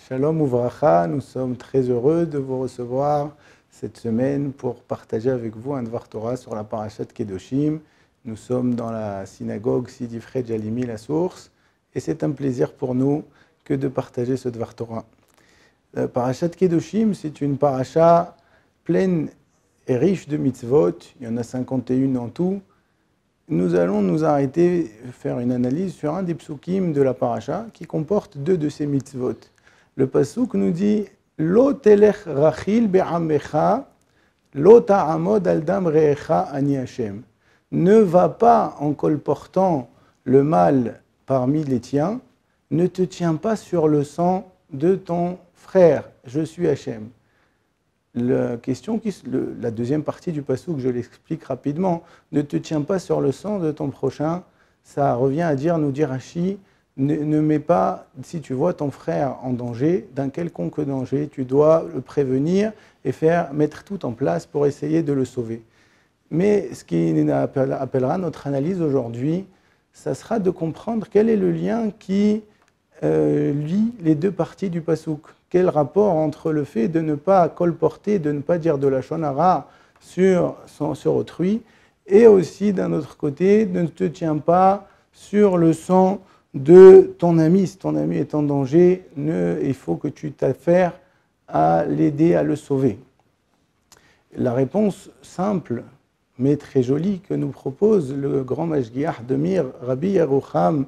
Shalom Uvracha, nous sommes très heureux de vous recevoir cette semaine pour partager avec vous un Dvar Torah sur la Parashat Kedoshim. Nous sommes dans la synagogue Sidi Fred Jalimi, la source, et c'est un plaisir pour nous que de partager ce Dvar Torah. La Parashat Kedoshim, c'est une parasha pleine et riche de mitzvot, il y en a 51 en tout. Nous allons nous arrêter, faire une analyse sur un des psukim de la parasha qui comporte deux de ces mitzvot. Le pasuk nous dit « Lo telech rachil be'amecha, lo ta'amod al dam re'echa ani Hashem » Ne va pas en colportant le mal parmi les tiens, ne te tiens pas sur le sang de ton frère, je suis Hashem. La deuxième partie du pasuk, je l'explique rapidement, ne te tiens pas sur le sang de ton prochain, ça revient à dire, nous dit Rashi, ne mets pas, si tu vois ton frère en danger, d'un quelconque danger, tu dois le prévenir et mettre tout en place pour essayer de le sauver. Mais ce qui appellera notre analyse aujourd'hui, ça sera de comprendre quel est le lien qui lie les deux parties du pasuk. Quel rapport entre le fait de ne pas colporter, de ne pas dire de la lachon hara sur autrui, et aussi d'un autre côté, ne te tiens pas sur le sang de ton ami. Si ton ami est en danger, il faut que tu t'affaires à l'aider, à le sauver. La réponse simple, mais très jolie, que nous propose le grand Mashgiach de Mir, Rabbi Yerucham,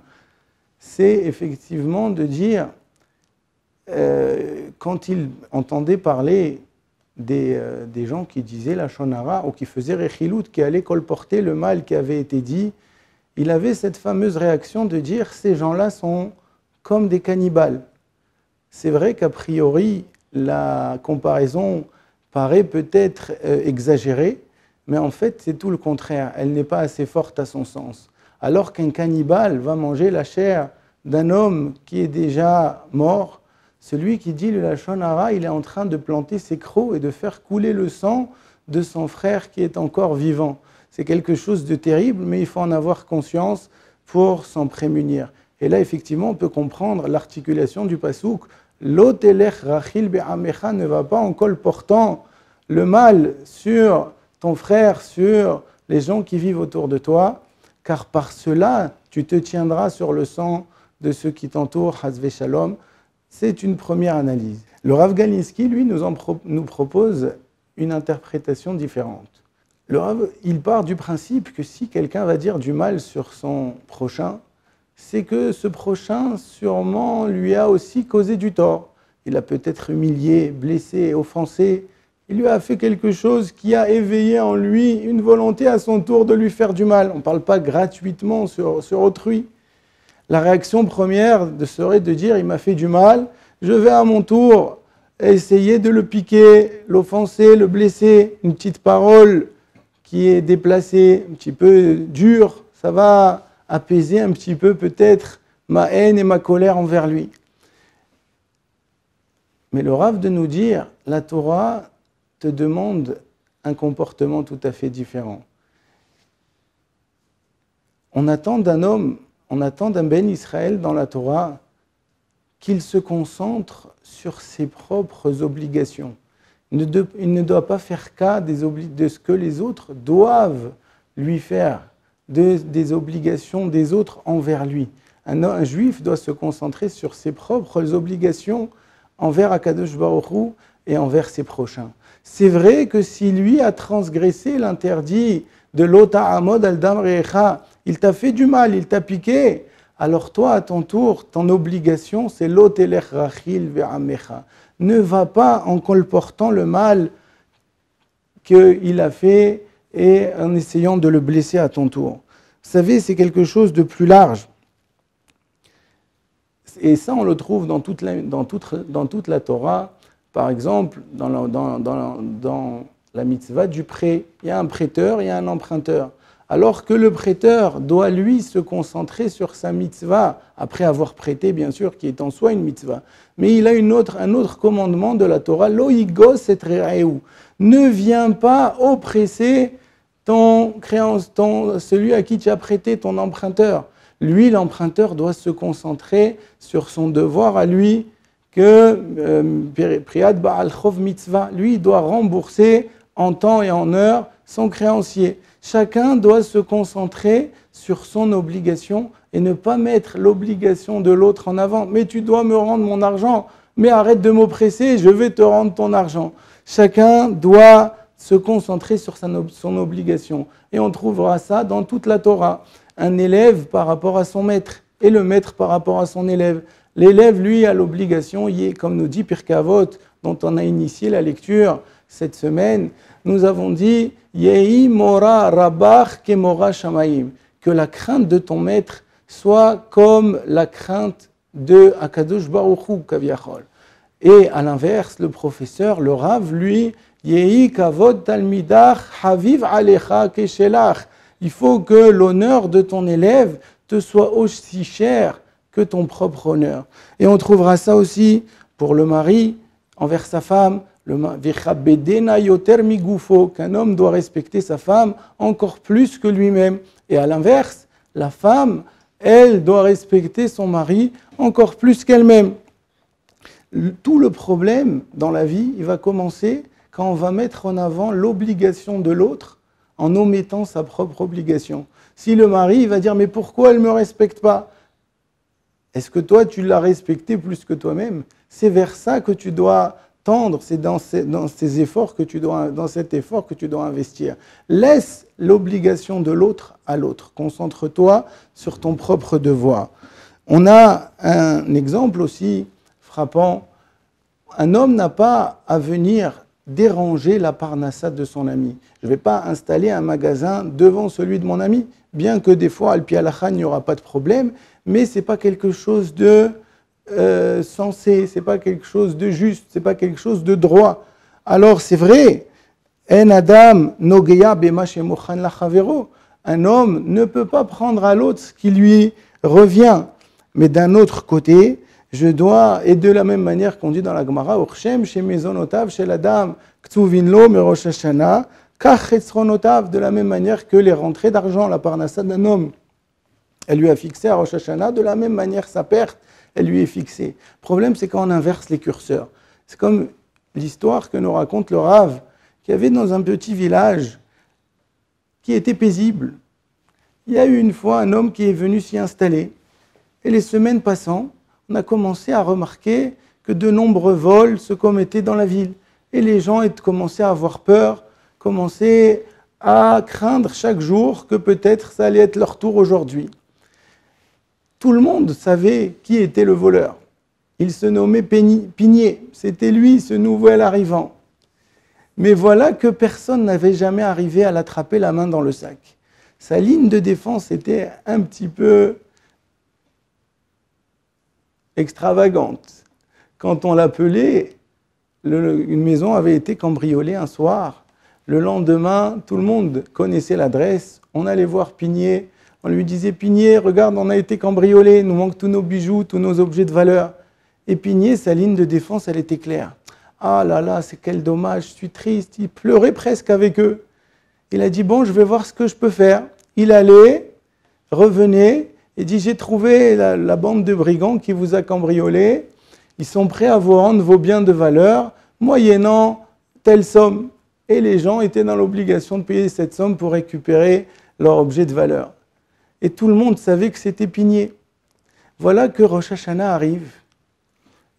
c'est effectivement de dire, quand il entendait parler des gens qui disaient la lachon hara ou qui faisaient rechilut, qui allaient colporter le mal qui avait été dit, il avait cette fameuse réaction de dire ces gens-là sont comme des cannibales. C'est vrai qu'a priori, la comparaison paraît peut-être exagérée, mais en fait c'est tout le contraire, elle n'est pas assez forte à son sens. Alors qu'un cannibale va manger la chair d'un homme qui est déjà mort, celui qui dit le lachon hara, il est en train de planter ses crocs et de faire couler le sang de son frère qui est encore vivant. C'est quelque chose de terrible, mais il faut en avoir conscience pour s'en prémunir. Et là, effectivement, on peut comprendre l'articulation du pasuk. Lo telech rachil be'amecha, ne va pas en colportant le mal sur ton frère, sur les gens qui vivent autour de toi, car par cela, tu te tiendras sur le sang de ceux qui t'entourent, Hazve Shalom. C'est une première analyse. Le Rav Galinsky, lui, nous propose une interprétation différente. Le Rav, il part du principe que si quelqu'un va dire du mal sur son prochain, c'est que ce prochain, sûrement, lui a aussi causé du tort. Il a peut-être humilié, blessé, offensé. Il lui a fait quelque chose qui a éveillé en lui une volonté à son tour de lui faire du mal. On ne parle pas gratuitement sur autrui. La réaction première serait de dire « il m'a fait du mal, je vais à mon tour essayer de le piquer, l'offenser, le blesser, une petite parole qui est déplacée, un petit peu dure, ça va apaiser un petit peu peut-être ma haine et ma colère envers lui. » Mais le Rav de nous dire, la Torah te demande un comportement tout à fait différent. On attend d'un homme, on attend d'un Ben Israël dans la Torah qu'il se concentre sur ses propres obligations. Il ne doit pas faire cas de ce que les autres doivent lui faire, des obligations des autres envers lui. Un juif doit se concentrer sur ses propres obligations envers Akadosh Baruch Hu et envers ses prochains. C'est vrai que si lui a transgressé l'interdit de lo ta'amod al dam re'echa, il t'a fait du mal, il t'a piqué, alors toi, à ton tour, ton obligation, c'est lo telech rachil ve'amecha. Ne va pas en colportant le mal qu'il a fait et en essayant de le blesser à ton tour. Vous savez, c'est quelque chose de plus large. Et ça, on le trouve dans toute la Torah. Par exemple, dans la mitzvah du prêt, il y a un prêteur, il y a un emprunteur. Alors que le prêteur doit, lui, se concentrer sur sa mitzvah, après avoir prêté, bien sûr, qui est en soi une mitzvah. Mais il a un autre commandement de la Torah, lo yigos et re'eu. Ne viens pas oppresser celui à qui tu as prêté, ton emprunteur. Lui, l'emprunteur, doit se concentrer sur son devoir à lui, que Priyat Ba'al Chov Mitzvah, lui, il doit rembourser en temps et en heure son créancier. Chacun doit se concentrer sur son obligation et ne pas mettre l'obligation de l'autre en avant. Mais tu dois me rendre mon argent, mais arrête de m'oppresser, je vais te rendre ton argent. Chacun doit se concentrer sur son obligation. Et on trouvera ça dans toute la Torah. Un élève par rapport à son maître et le maître par rapport à son élève. L'élève, lui, a l'obligation, comme nous dit Pirkei Avot, dont on a initié la lecture cette semaine, nous avons dit Yehi mora rabach ke mora shamayim, que la crainte de ton maître soit comme la crainte de Akadosh Baruch Hu Kaviachol. Et à l'inverse, le professeur, le Rav, lui, Yehi kavod talmidach haviv alecha keshelach. Il faut que l'honneur de ton élève te soit aussi cher que ton propre honneur. Et on trouvera ça aussi pour le mari envers sa femme, qu'un homme doit respecter sa femme encore plus que lui-même. Et à l'inverse, la femme, elle doit respecter son mari encore plus qu'elle-même. Tout le problème dans la vie, il va commencer quand on va mettre en avant l'obligation de l'autre en omettant sa propre obligation. Si le mari il va dire « mais pourquoi elle ne me respecte pas ?» Est-ce que toi, tu l'as respecté plus que toi-même? C'est vers ça que tu dois tendre, c'est dans cet effort que tu dois investir. Laisse l'obligation de l'autre à l'autre. Concentre-toi sur ton propre devoir. On a un exemple aussi frappant. Un homme n'a pas à venir déranger la parnassa de son ami. Je ne vais pas installer un magasin devant celui de mon ami, bien que des fois, al-pi halakha, il n'y aura pas de problème, mais ce n'est pas quelque chose de sensé, ce n'est pas quelque chose de juste, ce n'est pas quelque chose de droit. Alors c'est vrai, un adam nogeya bema shemochan lachavero, un homme ne peut pas prendre à l'autre ce qui lui revient. Mais d'un autre côté, je dois, et de la même manière qu'on dit dans la Gemara, Urchem chez Mezonotav, chez la dame, Ktsuvinlo, Merosh Hashana, Kach Chetzronotav, de la même manière que les rentrées d'argent, la parnassa d'un homme, elle lui a fixé à Rosh Hashana, de la même manière sa perte, elle lui est fixée. Le problème, c'est quand on inverse les curseurs. C'est comme l'histoire que nous raconte le Rav, qui avait dans un petit village qui était paisible. Il y a eu une fois un homme qui est venu s'y installer, et les semaines passant, on a commencé à remarquer que de nombreux vols se commettaient dans la ville. Et les gens commençaient à avoir peur, commençaient à craindre chaque jour que peut-être ça allait être leur tour aujourd'hui. Tout le monde savait qui était le voleur. Il se nommait Pigné. C'était lui, ce nouvel arrivant. Mais voilà que personne n'avait jamais arrivé à l'attraper la main dans le sac. Sa ligne de défense était un petit peu extravagante. Quand on l'appelait, une maison avait été cambriolée un soir. Le lendemain, tout le monde connaissait l'adresse. On allait voir Pigné. On lui disait « Pigné, regarde, on a été cambriolé, il nous manque tous nos bijoux, tous nos objets de valeur. » Et Pigné, sa ligne de défense, elle était claire. « Ah là là, c'est quel dommage, je suis triste. » Il pleurait presque avec eux. Il a dit « Bon, je vais voir ce que je peux faire. » Il allait, revenait, et dit « J'ai trouvé la bande de brigands qui vous a cambriolé. Ils sont prêts à vous rendre vos biens de valeur, moyennant telle somme. » Et les gens étaient dans l'obligation de payer cette somme pour récupérer leur objet de valeur. Et tout le monde savait que c'était Pigné. Voilà que Rosh Hashana arrive.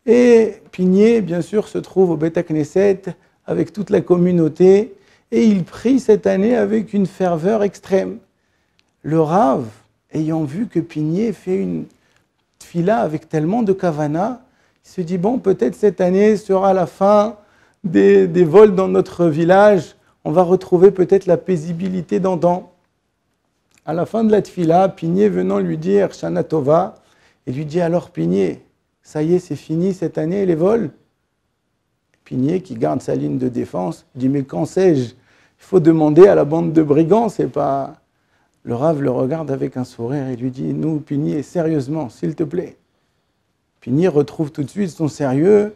Et Pigné, bien sûr, se trouve au Beth Knesset avec toute la communauté. Et il prie cette année avec une ferveur extrême. Le Rav, ayant vu que Pigné fait une tfila avec tellement de kavana, il se dit, bon, peut-être cette année sera la fin des vols dans notre village. On va retrouver peut-être la paisibilité d'antan. À la fin de la tfila, Pigné venant lui dire Shana Tova, et lui dit alors Pigné, ça y est, c'est fini cette année les vols. Pigné, qui garde sa ligne de défense, dit mais quand sais-je? Il faut demander à la bande de brigands, c'est pas. Le Rav le regarde avec un sourire et lui dit nous, Pigné, sérieusement, s'il te plaît. Pigné retrouve tout de suite son sérieux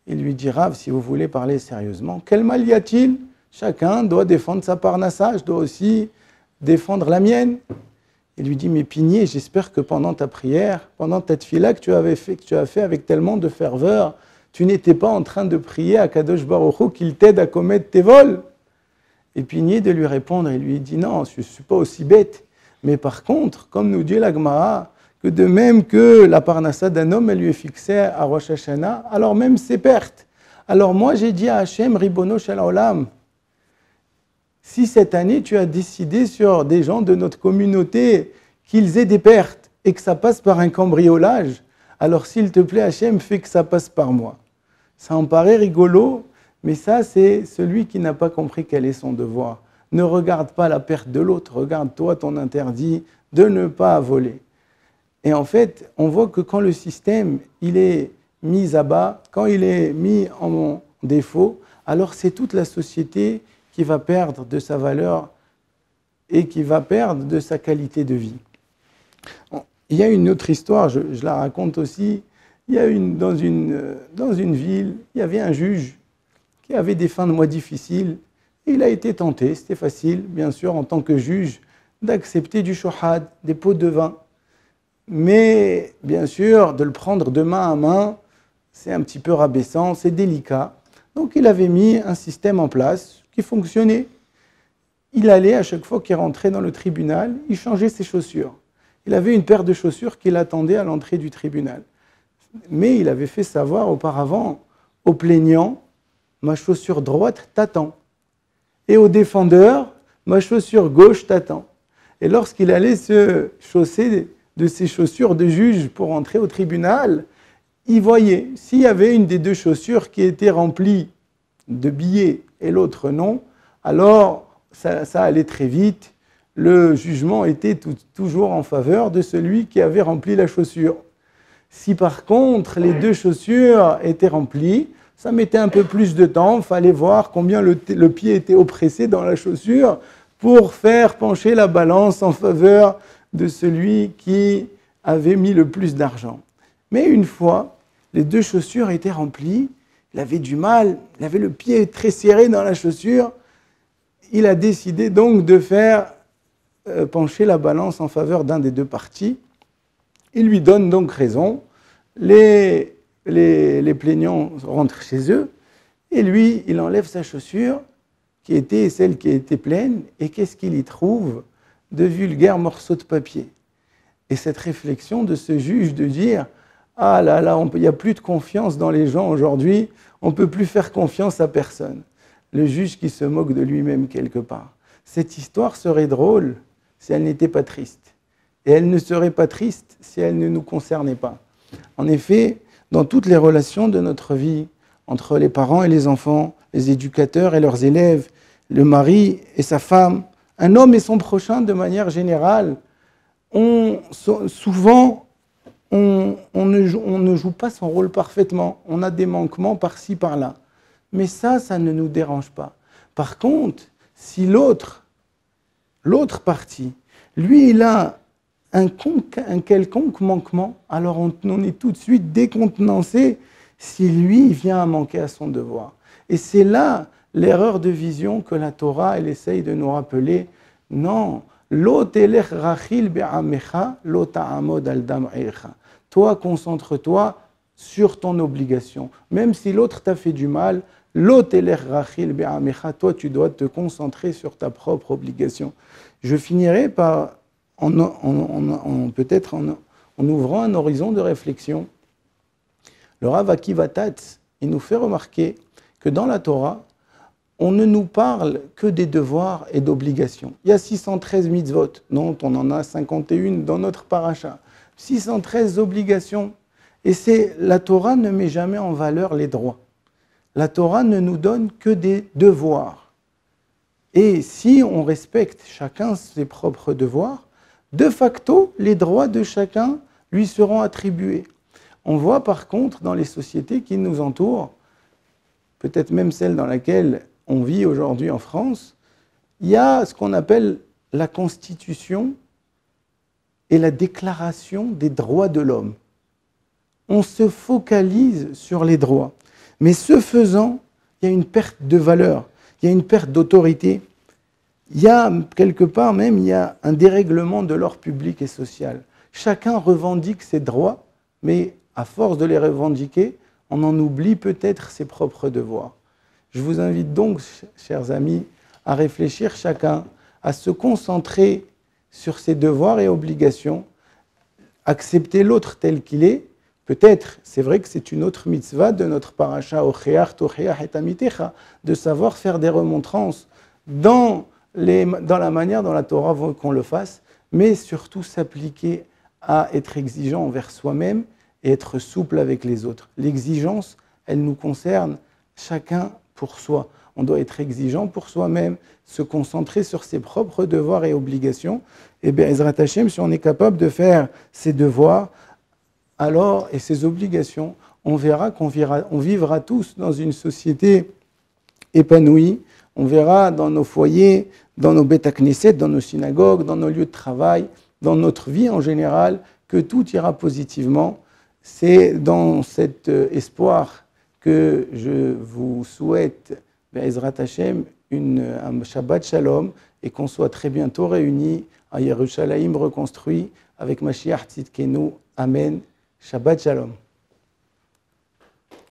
et lui dit Rav, si vous voulez parler sérieusement, quel mal y a-t-il? Chacun doit défendre sa parnassa, je dois aussi défendre la mienne. Il lui dit, mais Pinier, j'espère que pendant ta prière, pendant ta tfila que tu as fait avec tellement de ferveur, tu n'étais pas en train de prier à Kadosh Baruch Hu qu'il t'aide à commettre tes vols. Et Pinier de lui répondre, il lui dit, non, je ne suis pas aussi bête. Mais par contre, comme nous dit la Gemara, que de même que la parnassa d'un homme, elle lui est fixée à Rosh Hashanah, alors même ses pertes. Alors moi, j'ai dit à Hachem, Ribono Shel Olam, si cette année tu as décidé sur des gens de notre communauté qu'ils aient des pertes et que ça passe par un cambriolage, alors s'il te plaît Hachem, fais que ça passe par moi. Ça en paraît rigolo, mais ça c'est celui qui n'a pas compris quel est son devoir. Ne regarde pas la perte de l'autre, regarde-toi ton interdit de ne pas voler. Et en fait, on voit que quand le système il est mis à bas, quand il est mis en défaut, alors c'est toute la société qui va perdre de sa valeur et qui va perdre de sa qualité de vie. Il y a une autre histoire, je la raconte aussi. Il y a dans une ville, il y avait un juge qui avait des fins de mois difficiles. Et il a été tenté, c'était facile, bien sûr, en tant que juge, d'accepter du shohad, des pots de vin. Mais, bien sûr, de le prendre de main à main, c'est un petit peu rabaissant, c'est délicat. Donc, il avait mis un système en place qui fonctionnait. Il allait, à chaque fois qu'il rentrait dans le tribunal, il changeait ses chaussures. Il avait une paire de chaussures qui l'attendait à l'entrée du tribunal. Mais il avait fait savoir auparavant au plaignant, ma chaussure droite t'attend. Et au défendeur, ma chaussure gauche t'attend. Et lorsqu'il allait se chausser de ses chaussures de juge pour entrer au tribunal, il voyait, s'il y avait une des deux chaussures qui était remplie de billets et l'autre non, alors ça allait très vite. Le jugement était toujours en faveur de celui qui avait rempli la chaussure. Si par contre les deux chaussures étaient remplies, ça mettait un peu plus de temps, il fallait voir combien le pied était oppressé dans la chaussure pour faire pencher la balance en faveur de celui qui avait mis le plus d'argent. Mais une fois, les deux chaussures étaient remplies, il avait du mal, il avait le pied très serré dans la chaussure, il a décidé donc de faire pencher la balance en faveur d'un des deux partis. Il lui donne donc raison, les plaignants rentrent chez eux, et lui, il enlève sa chaussure, qui était celle qui était pleine, et qu'est-ce qu'il y trouve? De vulgaires morceaux de papier. Et cette réflexion de ce juge de dire « Ah là là, il n'y a plus de confiance dans les gens aujourd'hui, on ne peut plus faire confiance à personne. » Le juge qui se moque de lui-même quelque part. Cette histoire serait drôle si elle n'était pas triste. Et elle ne serait pas triste si elle ne nous concernait pas. En effet, dans toutes les relations de notre vie, entre les parents et les enfants, les éducateurs et leurs élèves, le mari et sa femme, un homme et son prochain de manière générale, souvent, on ne joue pas son rôle parfaitement. On a des manquements par-ci, par-là. Mais ça ne nous dérange pas. Par contre, si l'autre partie, lui, il a un quelconque manquement, alors on est tout de suite décontenancé si lui, il vient à manquer à son devoir. Et c'est là l'erreur de vision que la Torah, elle essaye de nous rappeler. Non, lo telech rachil be'amecha, lo ta'amod al dam'echa. Toi, concentre-toi sur ton obligation. Même si l'autre t'a fait du mal, lo telech rachil be'amecha, toi, tu dois te concentrer sur ta propre obligation. Je finirai par, peut-être en ouvrant un horizon de réflexion. Le Rav Akiva Tatz, il nous fait remarquer que dans la Torah, on ne nous parle que des devoirs et d'obligations. Il y a 613 mitzvot, dont on en a 51 dans notre paracha. 613 obligations. Et la Torah ne met jamais en valeur les droits. La Torah ne nous donne que des devoirs. Et si on respecte chacun ses propres devoirs, de facto, les droits de chacun lui seront attribués. On voit par contre dans les sociétés qui nous entourent, peut-être même celle dans laquelle on vit aujourd'hui en France, il y a ce qu'on appelle la Constitution et la Déclaration des droits de l'homme. On se focalise sur les droits. Mais ce faisant, il y a une perte de valeur, il y a une perte d'autorité. il y a quelque part même, il y a un dérèglement de l'ordre public et social. Chacun revendique ses droits, mais à force de les revendiquer, on en oublie peut-être ses propres devoirs. Je vous invite donc, chers amis, à réfléchir chacun, à se concentrer sur ses devoirs et obligations, accepter l'autre tel qu'il est. Peut-être, c'est vrai que c'est une autre mitzvah de notre parasha, de savoir faire des remontrances dans la manière dont la Torah veut qu'on le fasse, mais surtout s'appliquer à être exigeant envers soi-même et être souple avec les autres. L'exigence, elle nous concerne chacun pour soi. On doit être exigeant pour soi-même, se concentrer sur ses propres devoirs et obligations. Et bien, Ezrat Hashem, si on est capable de faire ses devoirs alors, et ses obligations, on verra qu'on vivra tous dans une société épanouie. On verra dans nos foyers, dans nos Beit HaKnesset, dans nos synagogues, dans nos lieux de travail, dans notre vie en général, que tout ira positivement. C'est dans cet espoir que je vous souhaite, Be'ezrat Hashem, un Shabbat Shalom et qu'on soit très bientôt réunis à Yerushalayim reconstruit avec Mashiach Tzidkenu. Amen. Shabbat Shalom.